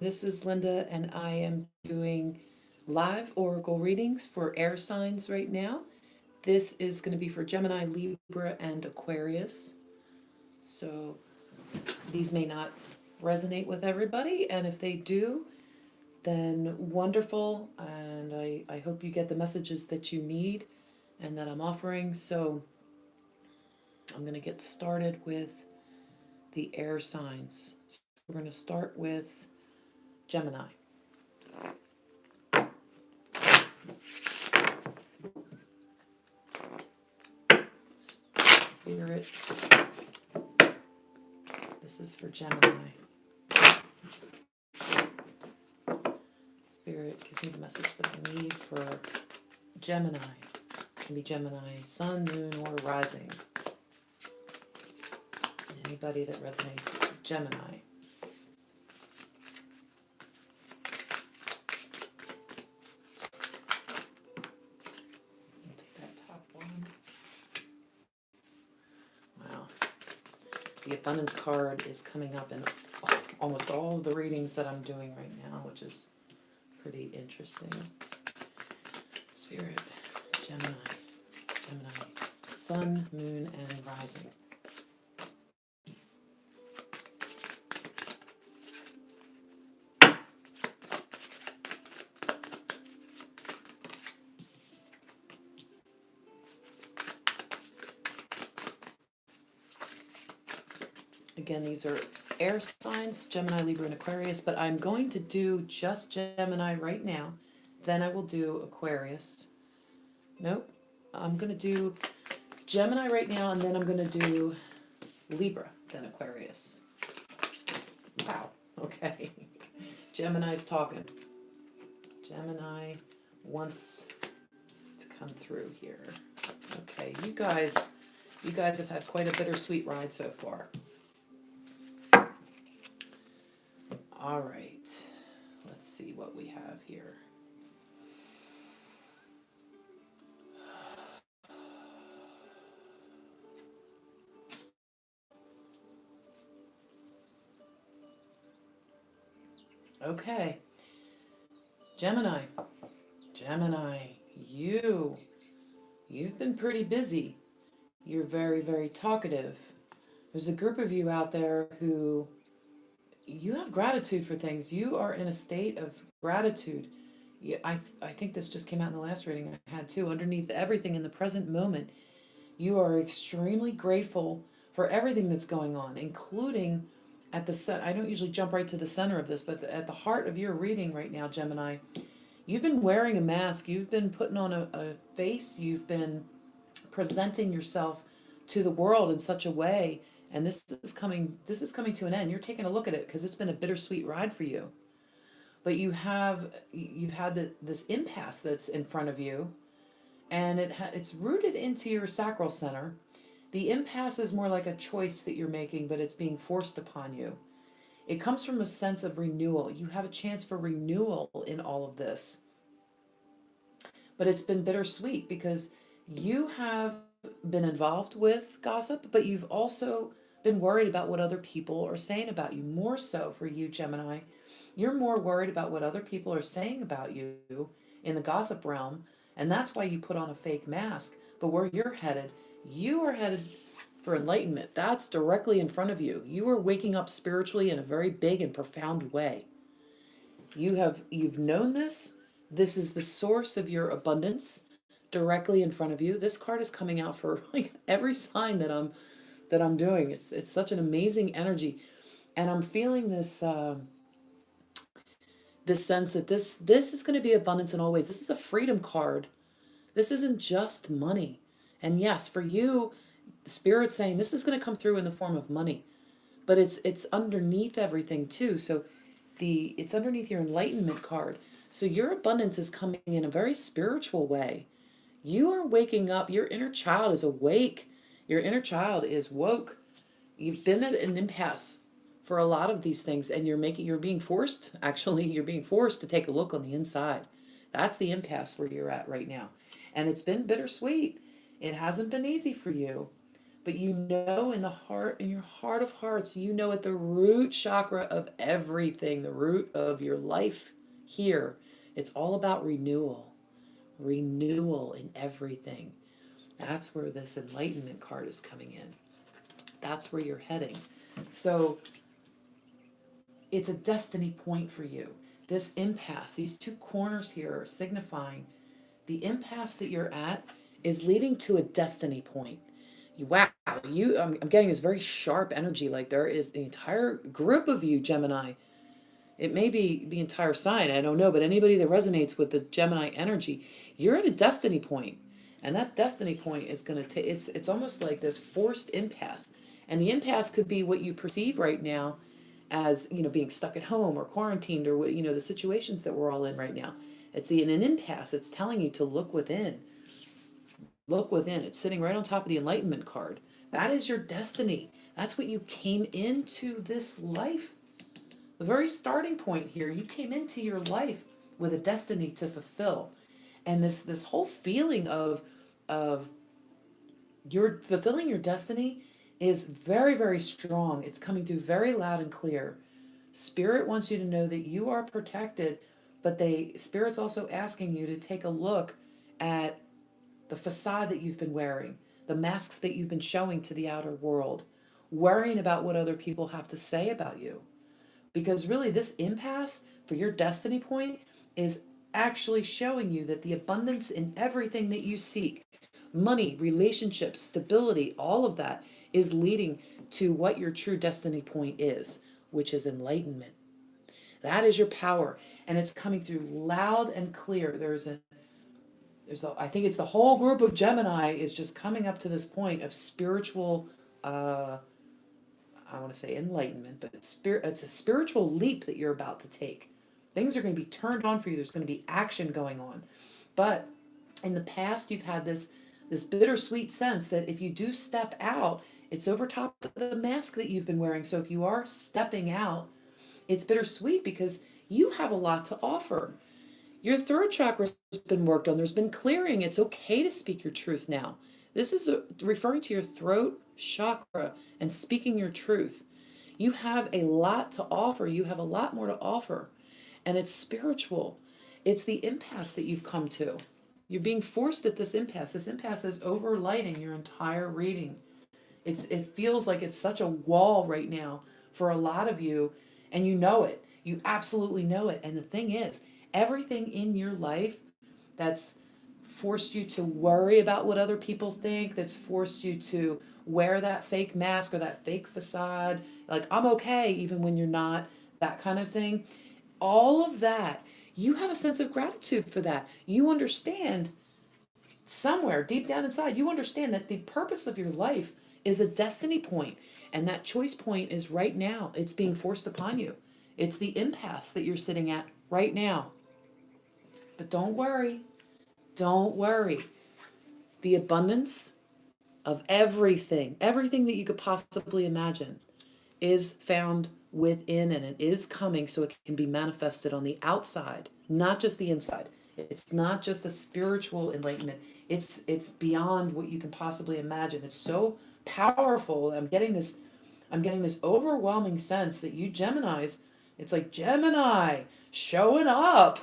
This is Linda, and I am doing live oracle readings for air signs right now. This is going to be for Gemini, Libra, and Aquarius. So these may not resonate with everybody, and if they do, then wonderful. And I hope you get the messages that you need and that I'm offering. So I'm going to get started with the air signs. So we're going to start with Gemini. Spirit, this is for Gemini. Spirit, give me the message that I need for Gemini. It can be Gemini, sun, moon, or rising. Anybody that resonates with Gemini. I'll take that top one. Wow. The abundance card is coming up in almost all of the readings that I'm doing right now, which is pretty interesting. Spirit, Gemini, sun, moon, and rising. Again, these are air signs, Gemini, Libra, and Aquarius, but I'm going to do just Gemini right now. Then I will do Aquarius. Nope. I'm going to do Gemini right now, and then I'm going to do Libra, then Aquarius. Wow. Okay. Gemini's talking. Gemini wants to come through here. Okay, you guys have had quite a bittersweet ride so far. All right, let's see what we have here. Okay, Gemini, you've been pretty busy. You're very, very talkative. There's a group of you out there who you have gratitude for things. You are in a state of gratitude. Yeah, I think this just came out in the last reading I had too. Underneath everything in the present moment, you are extremely grateful for everything that's going on, including at the set. I don't usually jump right to the center of this, but at the heart of your reading right now, Gemini, you've been wearing a mask. You've been putting on a face. You've been presenting yourself to the world in such a way, and this is coming to an end. You're taking a look at it because it's been a bittersweet ride for you, but you've had this impasse that's in front of you, and it's rooted into your sacral center. The impasse is more like a choice that you're making, but it's being forced upon you. It comes from a sense of renewal. You have a chance for renewal in all of this, but it's been bittersweet because you have been involved with gossip, but you've also been worried about what other people are saying about you. More so for you, Gemini. You're more worried about what other people are saying about you in the gossip realm, and that's why you put on a fake mask. But where you are headed for enlightenment. That's directly in front of you. You are waking up spiritually in a very big and profound way. You've known this. This is the source of your abundance directly in front of you. This card is coming out for like every sign that I'm doing. It's such an amazing energy, and I'm feeling this sense that this is going to be abundance in all ways. This is a freedom card. This isn't just money. And yes, for you, Spirit's saying this is going to come through in the form of money, but it's underneath everything too. So it's underneath your enlightenment card. So your abundance is coming in a very spiritual way. You are waking up. Your inner child is awake. Your inner child is woke. You've been at an impasse for a lot of these things, and you're being forced, actually, you're being forced to take a look on the inside. That's the impasse where you're at right now. And it's been bittersweet. It hasn't been easy for you, But you know in the heart, in your heart of hearts, you know at the root chakra of everything, the root of your life here, it's all about renewal. Renewal in everything. That's where this enlightenment card is coming in. That's where you're heading. So it's a destiny point for you. This impasse, these two corners here are signifying the impasse that you're at is leading to a destiny point. Wow, I'm getting this very sharp energy. Like there is the entire group of you, Gemini. It may be the entire sign, I don't know, but anybody that resonates with the Gemini energy, you're at a destiny point. And that destiny point is going to take, it's almost like this forced impasse. And the impasse could be what you perceive right now as, being stuck at home or quarantined or what, the situations that we're all in right now. It's in an impasse. It's telling you to look within. Look within. It's sitting right on top of the enlightenment card. That is your destiny. That's what you came into this life. The very starting point here, you came into your life with a destiny to fulfill. And this whole feeling of you're fulfilling your destiny is very, very strong. It's coming through very loud and clear. Spirit wants you to know that you are protected, but Spirit's also asking you to take a look at the facade that you've been wearing, the masks that you've been showing to the outer world, worrying about what other people have to say about you. Because really, this impasse for your destiny point is actually showing you that the abundance in everything that you seek, money, relationships, stability, all of that is leading to what your true destiny point is, which is enlightenment. That is your power, and it's coming through loud and clear. I think it's the whole group of Gemini is just coming up to this point of spiritual, I want to say enlightenment, but it's a spiritual leap that you're about to take. Things are going to be turned on for you. There's going to be action going on. But in the past, you've had this bittersweet sense that if you do step out, it's over top of the mask that you've been wearing. So if you are stepping out, it's bittersweet because you have a lot to offer. Your throat chakra has been worked on. There's been clearing. It's okay to speak your truth now. This is referring to your throat chakra and speaking your truth. You have a lot to offer. You have a lot more to offer. And it's spiritual. It's the impasse that you've come to. You're being forced at this impasse. This impasse is overlighting your entire reading. It feels like it's such a wall right now for a lot of you, and you know it. You absolutely know it. And the thing is, everything in your life that's forced you to worry about what other people think, that's forced you to wear that fake mask or that fake facade, like I'm okay even when you're not, that kind of thing. All of that, you have a sense of gratitude for that. You understand somewhere deep down inside, you understand that the purpose of your life is a destiny point, and that choice point is right now. It's being forced upon you. It's the impasse that you're sitting at right now. But don't worry. Don't worry. The abundance of everything that you could possibly imagine is found within, and it is coming so it can be manifested on the outside, not just the inside. It's not just a spiritual enlightenment. It's beyond what you can possibly imagine. It's so powerful. I'm getting this overwhelming sense that you Geminis, it's like Gemini showing up.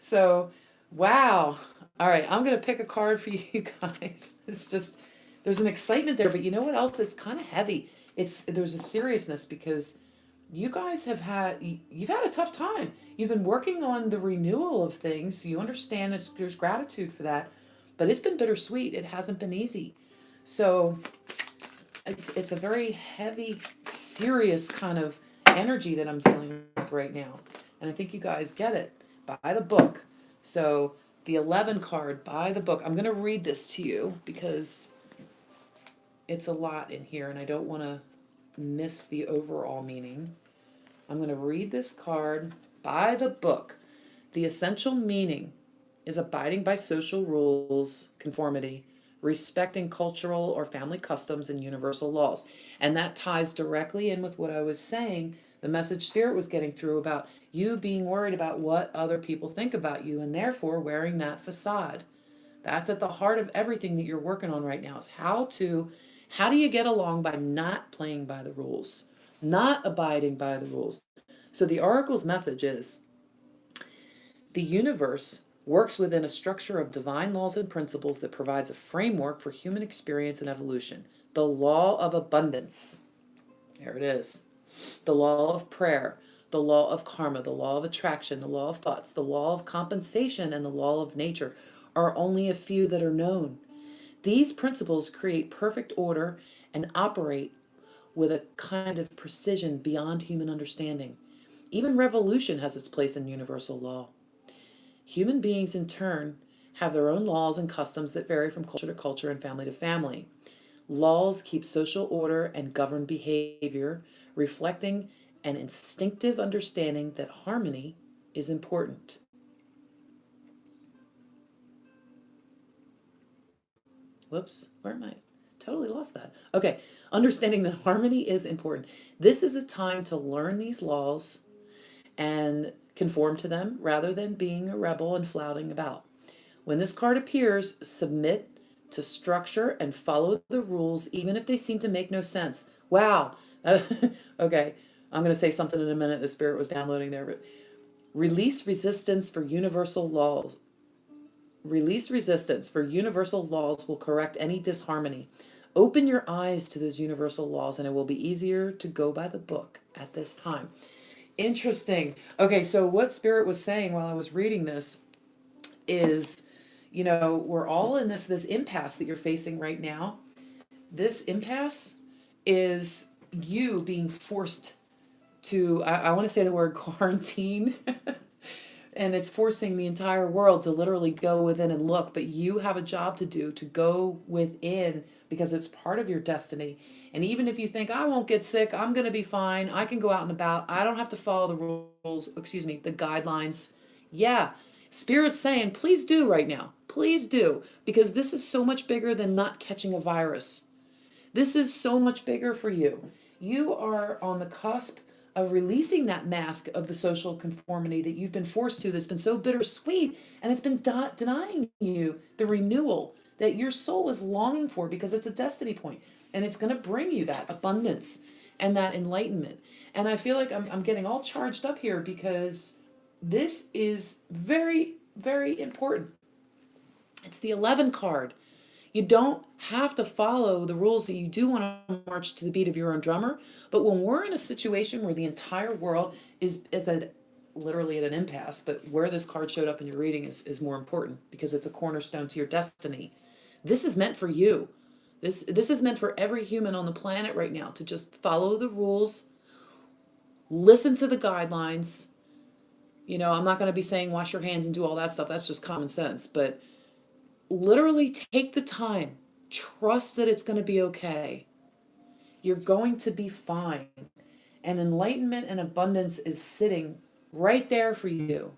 So, wow. All right, I'm going to pick a card for you guys. It's just, there's an excitement there, but you know what else? It's kind of heavy. There's a seriousness because you guys you've had a tough time. You've been working on the renewal of things. You understand there's gratitude for that, but it's been bittersweet. It hasn't been easy. So it's a very heavy, serious kind of energy that I'm dealing with right now. And I think you guys get it. Buy the book. So the 11 card, buy the book. I'm going to read this to you because it's a lot in here and I don't want to miss the overall meaning. I'm going to read this card, buy the book. The essential meaning is abiding by social rules, conformity, respecting cultural or family customs and universal laws. And that ties directly in with what I was saying. The message Spirit was getting through about you being worried about what other people think about you and therefore wearing that facade. That's at the heart of everything that you're working on right now, is how to How do you get along by not playing by the rules, not abiding by the rules? So the oracle's message is the universe works within a structure of divine laws and principles that provides a framework for human experience and evolution. The law of abundance. There it is. The law of prayer, the law of karma, the law of attraction, the law of thoughts, the law of compensation, and the law of nature are only a few that are known. These principles create perfect order and operate with a kind of precision beyond human understanding. Even revolution has its place in universal law. Human beings, in turn, have their own laws and customs that vary from culture to culture and family to family. Laws keep social order and govern behavior, reflecting an instinctive understanding that harmony is important. Whoops, where am I? Totally lost that. Okay, understanding that harmony is important. This is a time to learn these laws and conform to them rather than being a rebel and flouting about. When this card appears, submit to structure and follow the rules, even if they seem to make no sense. Wow. Okay, I'm going to say something in a minute. The spirit was downloading there, but release resistance for universal laws. Release resistance for universal laws will correct any disharmony. Open your eyes to those universal laws, and it will be easier to go by the book at this time. Interesting. Okay, so what Spirit was saying while I was reading this is, we're all in this impasse that you're facing right now. This impasse is you being forced to, I want to say the word quarantine. And it's forcing the entire world to literally go within and look, but you have a job to do to go within because it's part of your destiny. And even if you think, I won't get sick, I'm going to be fine, I can go out and about, I don't have to follow the rules, the guidelines. Yeah, Spirit's saying, please do right now. Please do, because this is so much bigger than not catching a virus. This is so much bigger for you. You are on the cusp of releasing that mask of the social conformity that you've been forced to, that's been so bittersweet, and it's been denying you the renewal that your soul is longing for, because it's a destiny point and it's going to bring you that abundance and that enlightenment. And I feel like I'm getting all charged up here because this is very, very important. It's the 11 card. You don't have to follow the rules that you do want to march to the beat of your own drummer. But when we're in a situation where the entire world is literally at an impasse, but where this card showed up in your reading is more important because it's a cornerstone to your destiny. This is meant for you. This is meant for every human on the planet right now to just follow the rules, listen to the guidelines. I'm not going to be saying wash your hands and do all that stuff. That's just common sense. But literally take the time. Trust that it's going to be okay. You're going to be fine. And enlightenment and abundance is sitting right there for you.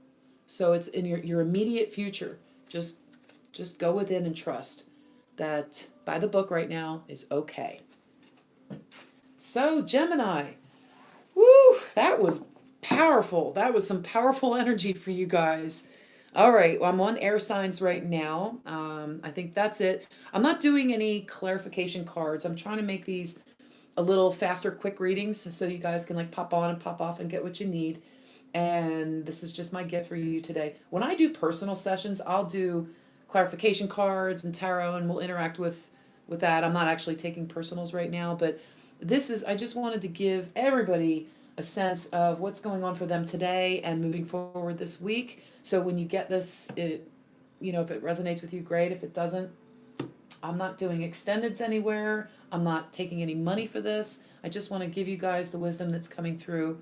So it's in your immediate future. Just go within and trust that by the book right now is okay. So Gemini, woo, that was powerful. That was some powerful energy for you guys. All right, well, I'm on air signs right now. I think that's it. I'm not doing any clarification cards. I'm trying to make these a little faster, quick readings so you guys can pop on and pop off and get what you need. And this is just my gift for you today. When I do personal sessions, I'll do clarification cards and tarot, and we'll interact with that. I'm not actually taking personals right now, but I just wanted to give everybody a sense of what's going on for them today and moving forward this week. So when you get this, if it resonates with you, great. If it doesn't, I'm not doing extendeds anywhere. I'm not taking any money for this. I just want to give you guys the wisdom that's coming through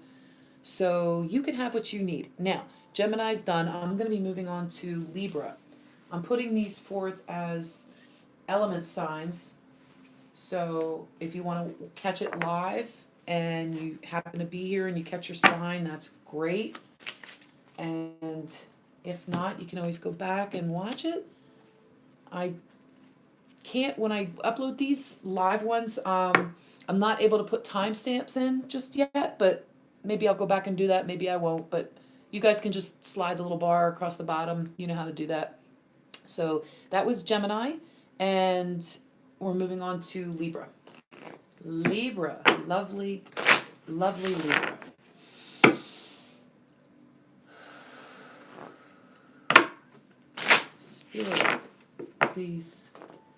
so you can have what you need. Now, Gemini's done. I'm going to be moving on to Libra. I'm putting these forth as element signs. So if you want to catch it live and you happen to be here and you catch your sign, that's great. And if not, you can always go back and watch it. I can't, when I upload these live ones, I'm not able to put timestamps in just yet, but maybe I'll go back and do that. Maybe I won't, but you guys can just slide the little bar across the bottom. You know how to do that. So that was Gemini, and we're moving on to Libra. Libra. Lovely, lovely Libra. Spirit, please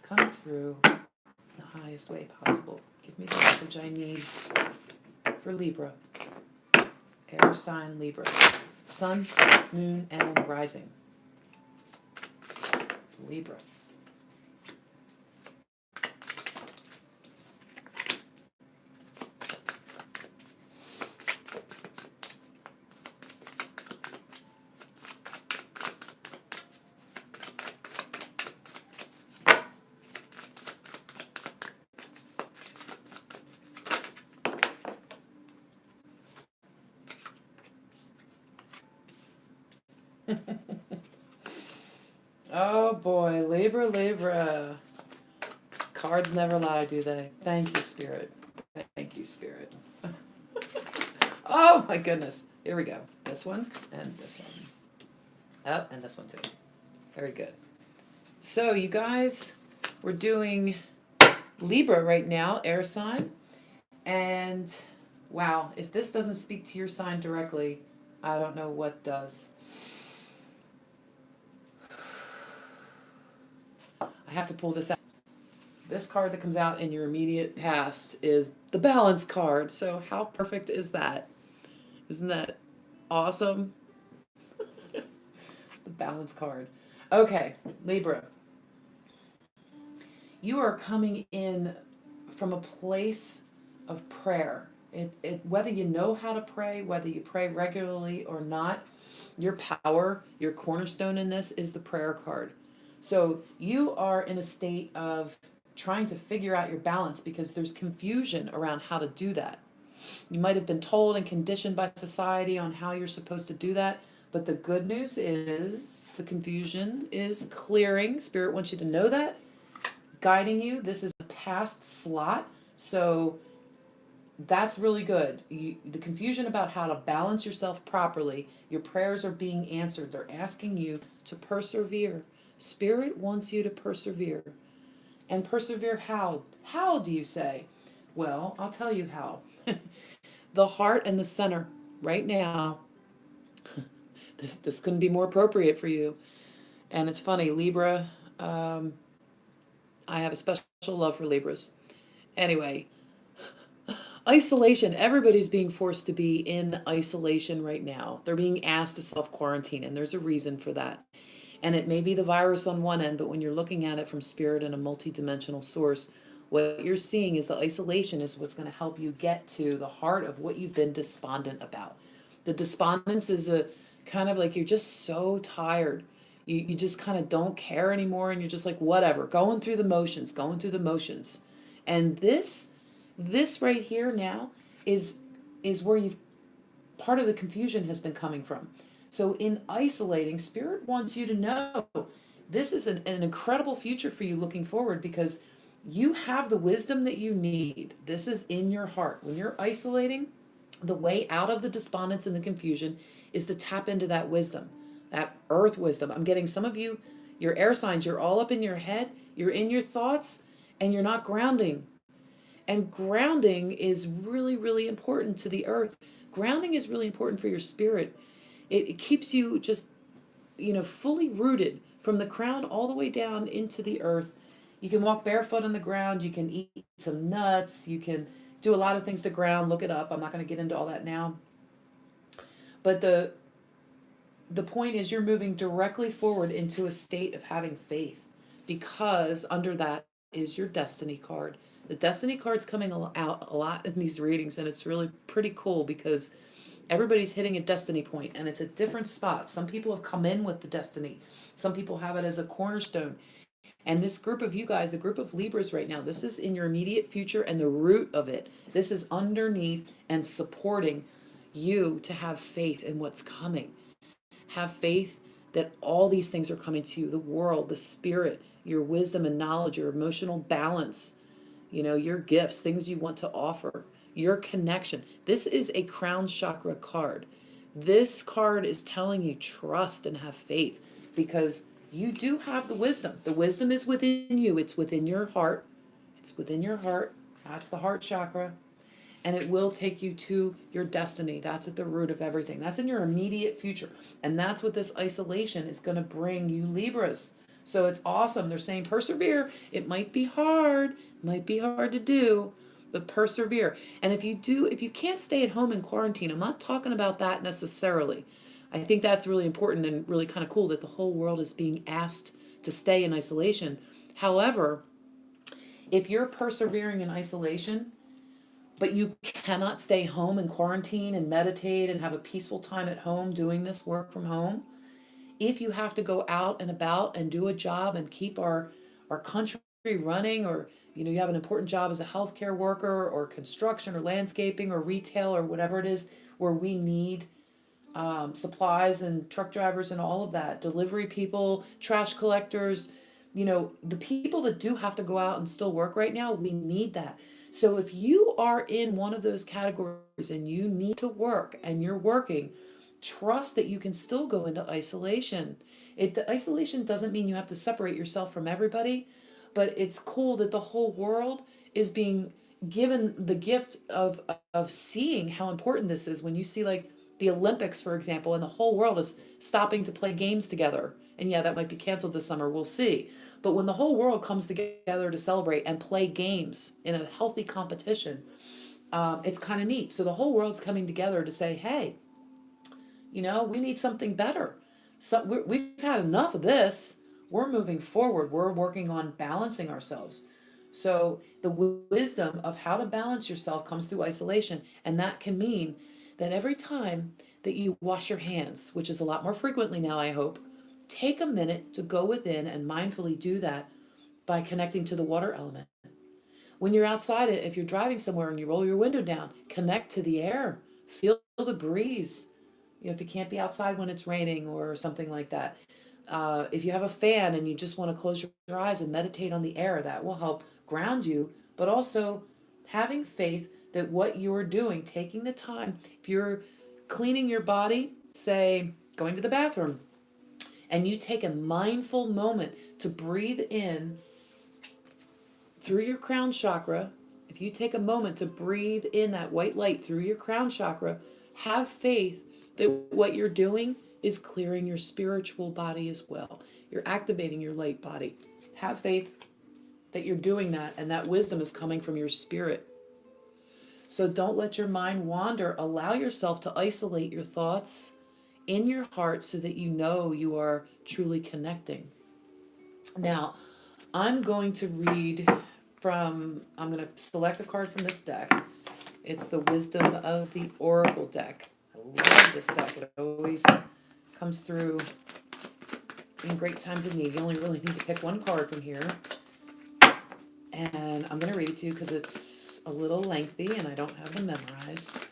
come through the highest way possible. Give me the message I need for Libra. Air sign Libra. Sun, moon, and rising. Libra. Oh boy, Libra, Libra. Cards never lie, do they? Thank you, Spirit. Thank you, Spirit. Oh my goodness. Here we go. This one and this one. Oh, and this one too. Very good. So you guys, we're doing Libra right now, air sign. And wow, if this doesn't speak to your sign directly, I don't know what does. I have to pull this out. This card that comes out in your immediate past is the balance card. So how perfect is that? Isn't that awesome? The balance card. Okay, Libra. You are coming in from a place of prayer. Whether you know how to pray, whether you pray regularly or not, your power, your cornerstone in this is the prayer card. So you are in a state of trying to figure out your balance because there's confusion around how to do that. You might have been told and conditioned by society on how you're supposed to do that, but the good news is the confusion is clearing. Spirit wants you to know that, guiding you. This is a past slot, so that's really good. The confusion about how to balance yourself properly, your prayers are being answered. They're asking you to persevere. Spirit wants you to persevere. And persevere how? How do you say? Well, I'll tell you how. The heart and the center right now. This couldn't be more appropriate for you. And it's funny, Libra, I have a special love for Libras. Anyway, isolation. Everybody's being forced to be in isolation right now. They're being asked to self-quarantine, and there's a reason for that. And it may be the virus on one end, but when you're looking at it from spirit and a multidimensional source, what you're seeing is the isolation is what's going to help you get to the heart of what you've been despondent about. The despondence is a kind of like you're just so tired. You just kind of don't care anymore, and you're just like, whatever, going through the motions, going through the motions. And this right here now is where you've part of the confusion has been coming from. So in isolating, Spirit wants you to know this is an incredible future for you looking forward because you have the wisdom that you need. This is in your heart. When you're isolating, the way out of the despondence and the confusion is to tap into that wisdom, that earth wisdom. I'm getting some of you, your air signs, you're all up in your head, you're in your thoughts, and you're not grounding. And grounding is really, really important to the earth. Grounding is really important for your spirit. It keeps you just, fully rooted from the crown all the way down into the earth. You can walk barefoot on the ground. You can eat some nuts. You can do a lot of things to ground. Look it up. I'm not going to get into all that now. But the point is you're moving directly forward into a state of having faith because under that is your destiny card. The destiny card's coming out a lot in these readings, and it's really pretty cool because everybody's hitting a destiny point, and it's at different spots. Some people have come in with the destiny. Some people have it as a cornerstone. And this group of you guys, the group of Libras right now, this is in your immediate future and the root of it. This is underneath and supporting you to have faith in what's coming. Have faith that all these things are coming to you, the world, the spirit, your wisdom and knowledge, your emotional balance, your gifts, things you want to offer. Your connection. This is a crown chakra card. This card is telling you trust and have faith because you do have the wisdom. The wisdom is within you. It's within your heart. It's within your heart. That's the heart chakra. And it will take you to your destiny. That's at the root of everything. That's in your immediate future. And that's what this isolation is going to bring you, Libras. So it's awesome. They're saying persevere. It might be hard, to do, but persevere. And if you can't stay at home in quarantine, I'm not talking about that necessarily. I think that's really important and really kind of cool that the whole world is being asked to stay in isolation. However, if you're persevering in isolation, but you cannot stay home and quarantine and meditate and have a peaceful time at home doing this work from home, if you have to go out and about and do a job and keep our country running, or you have an important job as a healthcare worker or construction or landscaping or retail or whatever it is where we need supplies and truck drivers and all of that, delivery people, trash collectors, the people that do have to go out and still work right now, we need that. So if you are in one of those categories and you need to work and you're working, trust that you can still go into isolation. Isolation doesn't mean you have to separate yourself from everybody, but it's cool that the whole world is being given the gift of seeing how important this is. When you see like the Olympics, for example, and the whole world is stopping to play games together. And yeah, that might be canceled this summer, we'll see. But when the whole world comes together to celebrate and play games in a healthy competition, it's kind of neat. So the whole world's coming together to say, hey, we need something better. So we've had enough of this. We're moving forward. We're working on balancing ourselves. So the wisdom of how to balance yourself comes through isolation. And that can mean that every time that you wash your hands, which is a lot more frequently now, I hope, take a minute to go within and mindfully do that by connecting to the water element. When you're outside, if you're driving somewhere and you roll your window down, connect to the air, feel the breeze. If you can't be outside when it's raining or something like that. If you have a fan and you just want to close your eyes and meditate on the air, that will help ground you, but also having faith that what you're doing, taking the time, if you're cleaning your body, say going to the bathroom, and you take a mindful moment to breathe in through your crown chakra, if you take a moment to breathe in that white light through your crown chakra, have faith that what you're doing is clearing your spiritual body as well. You're activating your light body. Have faith that you're doing that, and that wisdom is coming from your spirit. So don't let your mind wander. Allow yourself to isolate your thoughts in your heart so that you are truly connecting. Now, I'm going to select a card from this deck. It's the Wisdom of the Oracle deck. I love this deck. It always comes through in great times of need. You only really need to pick one card from here. And I'm going to read it to you because it's a little lengthy and I don't have them memorized.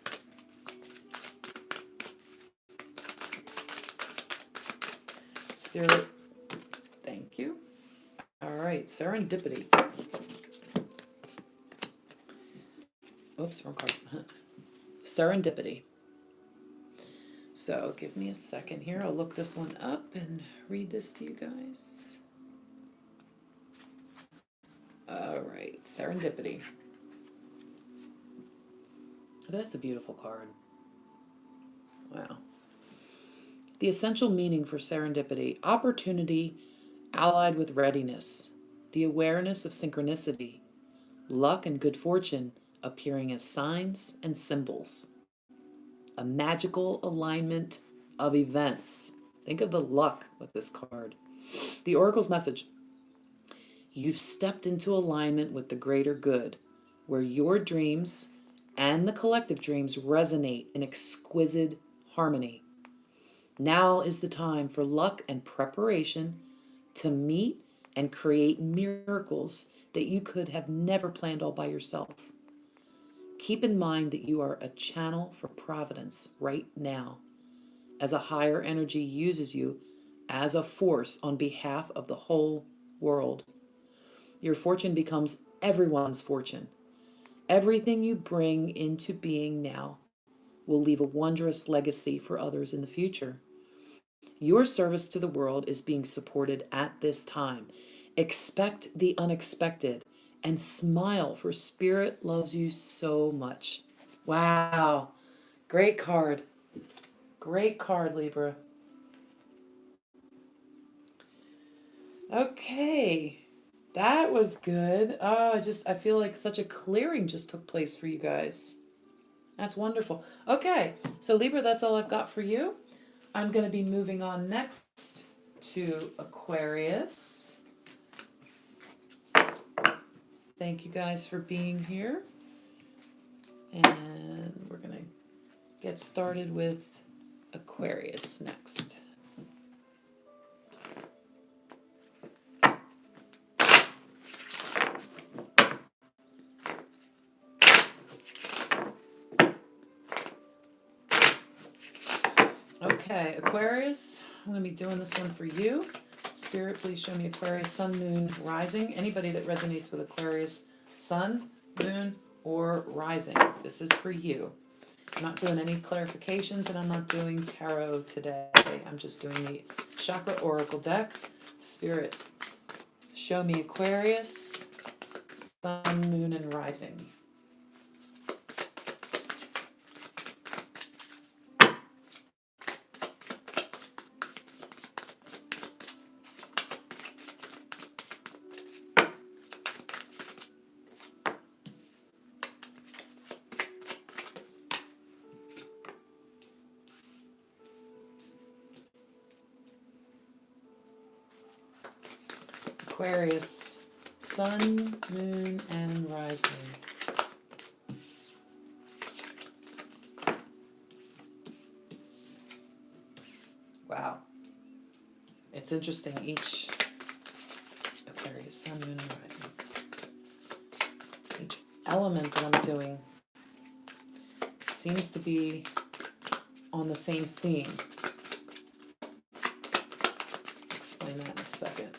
Spirit, thank you. All right, serendipity. Oops, wrong card. Serendipity. So give me a second here. I'll look this one up and read this to you guys. All right, serendipity. That's a beautiful card. Wow. The essential meaning for serendipity: opportunity allied with readiness, the awareness of synchronicity, luck and good fortune appearing as signs and symbols, a magical alignment of events. Think of the luck with this card. The Oracle's message: you've stepped into alignment with the greater good, where your dreams and the collective dreams resonate in exquisite harmony. Now is the time for luck and preparation to meet and create miracles that you could have never planned all by yourself. Keep in mind that you are a channel for providence right now, as a higher energy uses you as a force on behalf of the whole world. Your fortune becomes everyone's fortune. Everything you bring into being now will leave a wondrous legacy for others in the future. Your service to the world is being supported at this time. Expect the unexpected and smile, for Spirit loves you so much. Wow. Great card. Great card, Libra. Okay. That was good. Oh, I feel like such a clearing just took place for you guys. That's wonderful. Okay. So Libra, that's all I've got for you. I'm going to be moving on next to Aquarius. Thank you guys for being here. And we're going to get started with Aquarius next. Okay, Aquarius, I'm going to be doing this one for you. Spirit, please show me Aquarius, Sun, Moon, Rising. Anybody that resonates with Aquarius, Sun, Moon, or Rising, this is for you. I'm not doing any clarifications, and I'm not doing tarot today. I'm just doing the Chakra Oracle deck. Spirit, show me Aquarius, Sun, Moon, and Rising. Aquarius, Sun, Moon, and Rising. Wow. It's interesting, each Aquarius, Sun, Moon, and Rising. Each element that I'm doing seems to be on the same theme. Explain that in a second.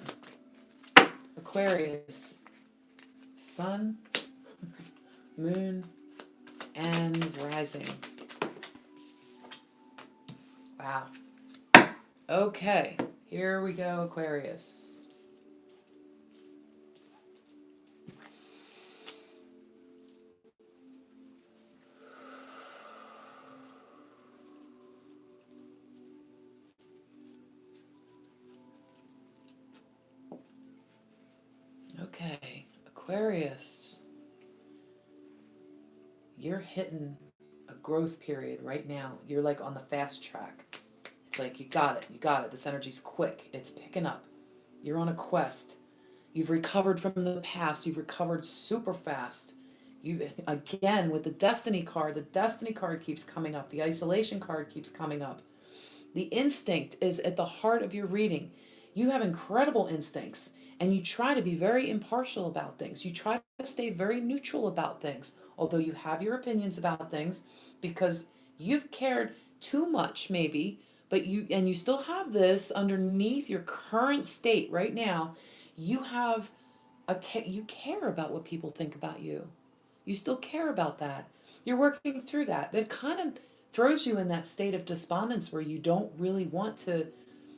Aquarius, Sun, Moon, and Rising. Wow. Okay, here we go, Aquarius. Okay, Aquarius, you're hitting a growth period right now. You're like on the fast track. It's like you got it. This energy's quick. It's picking up. You're on a quest. You've recovered from the past. You've recovered super fast. You again with the Destiny card keeps coming up. The isolation card keeps coming up. The instinct is at the heart of your reading. You have incredible instincts, and you try to be very impartial about things. You try to stay very neutral about things, although you have your opinions about things because you've cared too much maybe, but you still have this underneath your current state right now. You have you care about what people think about you. You still care about that. You're working through that. It kind of throws you in that state of despondence where you don't really want to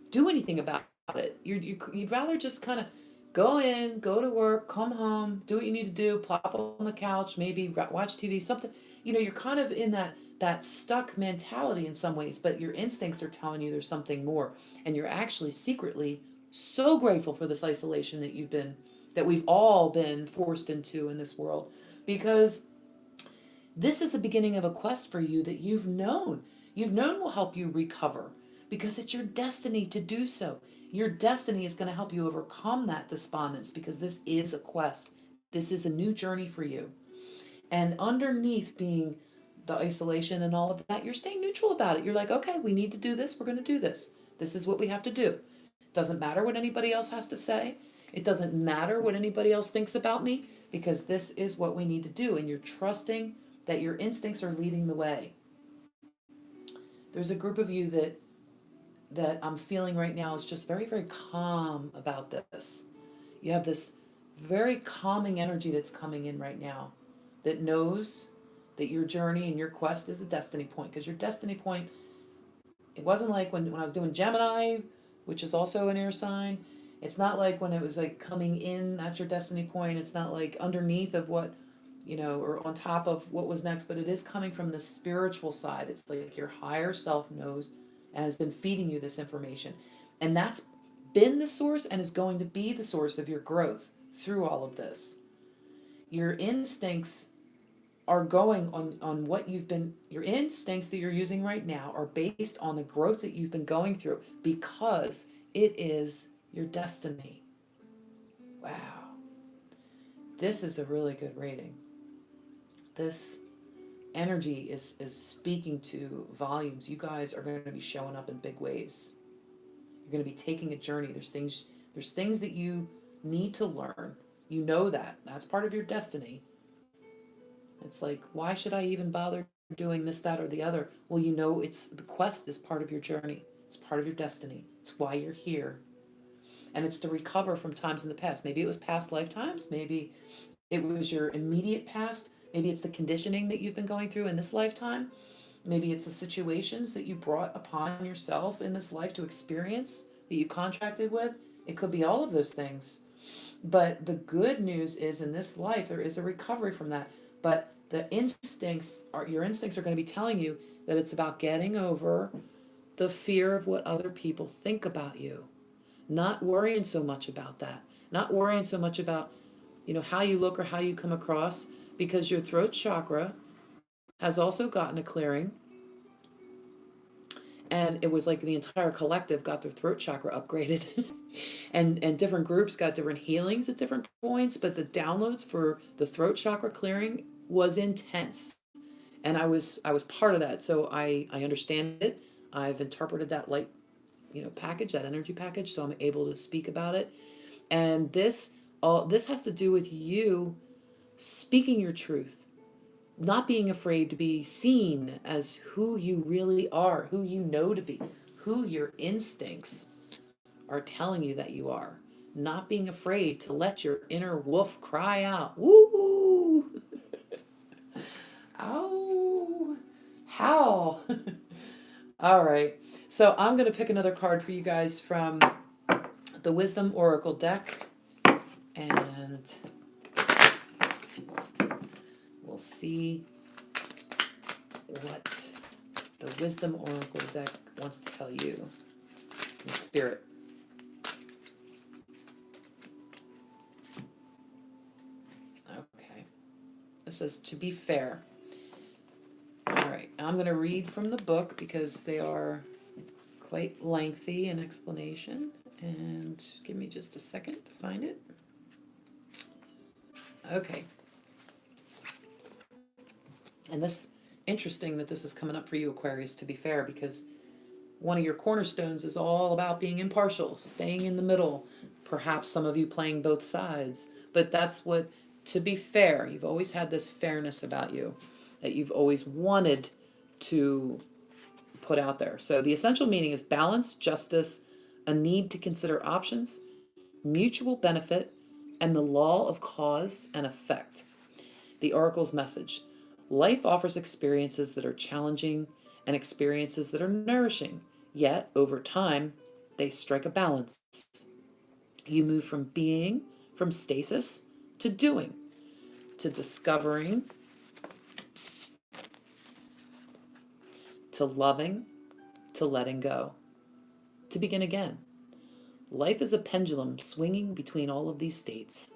do anything about it. You'd rather just kind of go in, go to work, come home, do what you need to do, plop on the couch, maybe watch TV, something. You're kind of in that stuck mentality in some ways, but your instincts are telling you there's something more, and you're actually secretly so grateful for this isolation that we've all been forced into in this world, because this is the beginning of a quest for you that you've known will help you recover, because it's your destiny to do so. Your destiny is going to help you overcome that despondence, because this is a quest. This is a new journey for you. And underneath being the isolation and all of that, you're staying neutral about it. You're like, okay, we need to do this. We're going to do this. This is what we have to do. It doesn't matter what anybody else has to say. It doesn't matter what anybody else thinks about me, because this is what we need to do. And you're trusting that your instincts are leading the way. There's a group of you that I'm feeling right now is just very, very calm about this. You have this very calming energy that's coming in right now that knows that your journey and your quest is a destiny point. Because your destiny point, it wasn't like when I was doing Gemini, which is also an air sign, It's not like when it was like coming in at your destiny point. It's not like underneath of what, or on top of what was next, but it is coming from the spiritual side. It's like your higher self knows and has been feeding you this information. And that's been the source and is going to be the source of your growth through all of this. Your instincts are going on what you've been, your instincts that you're using right now are based on the growth that you've been going through because it is your destiny. Wow. This is a really good rating. This energy is speaking to volumes. You guys are going to be showing up in big ways. You're going to be taking a journey. There's things that you need to learn. You know that. That's part of your destiny. It's like, why should I even bother doing this, that, or the other? Well, it's the quest is part of your journey. It's part of your destiny. It's why you're here. And it's to recover from times in the past. Maybe it was past lifetimes. Maybe it was your immediate past. Maybe it's the conditioning that you've been going through in this lifetime. Maybe it's the situations that you brought upon yourself in this life to experience that you contracted with. It could be all of those things. But the good news is in this life, there is a recovery from that. But your instincts are going to be telling you that it's about getting over the fear of what other people think about you. Not worrying so much about that. Not worrying so much about, how you look or how you come across, because your throat chakra has also gotten a clearing. And it was like the entire collective got their throat chakra upgraded. and different groups got different healings at different points, but the downloads for the throat chakra clearing was intense. And I was part of that. So I understand it. I've interpreted that light, package, that energy package, so I'm able to speak about it. And this has to do with you speaking your truth, not being afraid to be seen as who you really are, who you know to be, who your instincts are telling you that you are. Not being afraid to let your inner wolf cry out. Woo! Ow! Howl! All right. So I'm going to pick another card for you guys from the Wisdom Oracle deck. And we'll see what the Wisdom Oracle deck wants to tell you in spirit. Okay. This says, to be fair. All right. I'm going to read from the book because they are quite lengthy in explanation. And give me just a second to find it. Okay. And this, interesting that this is coming up for you, Aquarius, to be fair, because one of your cornerstones is all about being impartial, staying in the middle, perhaps some of you playing both sides. But that's what, to be fair, you've always had this fairness about you that you've always wanted to put out there. So the essential meaning is balance, justice, a need to consider options, mutual benefit, and the law of cause and effect. The Oracle's message: life offers experiences that are challenging and experiences that are nourishing, yet over time they strike a balance. You move from stasis to doing, to discovering, to loving, to letting go, to begin again. Life is a pendulum swinging between all of these states.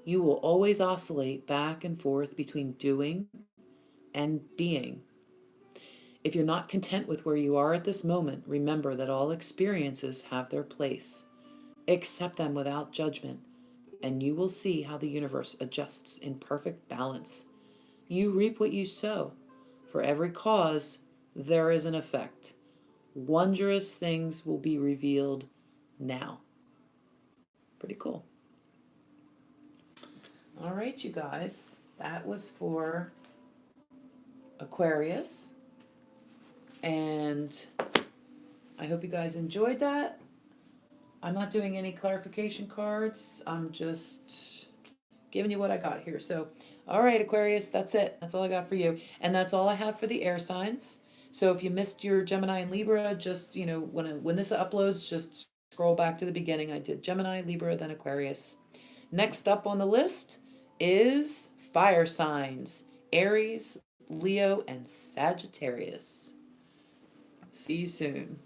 You will always oscillate back and forth between doing and being. If you're not content with where you are at this moment, remember that all experiences have their place. Accept them without judgment, and you will see how the universe adjusts in perfect balance. You reap what you sow. For every cause, there is an effect. Wondrous things will be revealed now. Pretty cool. All right, you guys. That was for Aquarius. And I hope you guys enjoyed that. I'm not doing any clarification cards. I'm just giving you what I got here. So, all right, Aquarius, that's it. That's all I got for you. And that's all I have for the air signs. So if you missed your Gemini and Libra, just, when this uploads, just scroll back to the beginning, I did Gemini, Libra, then Aquarius. Next up on the list is fire signs: Aries, Leo, and Sagittarius. See you soon.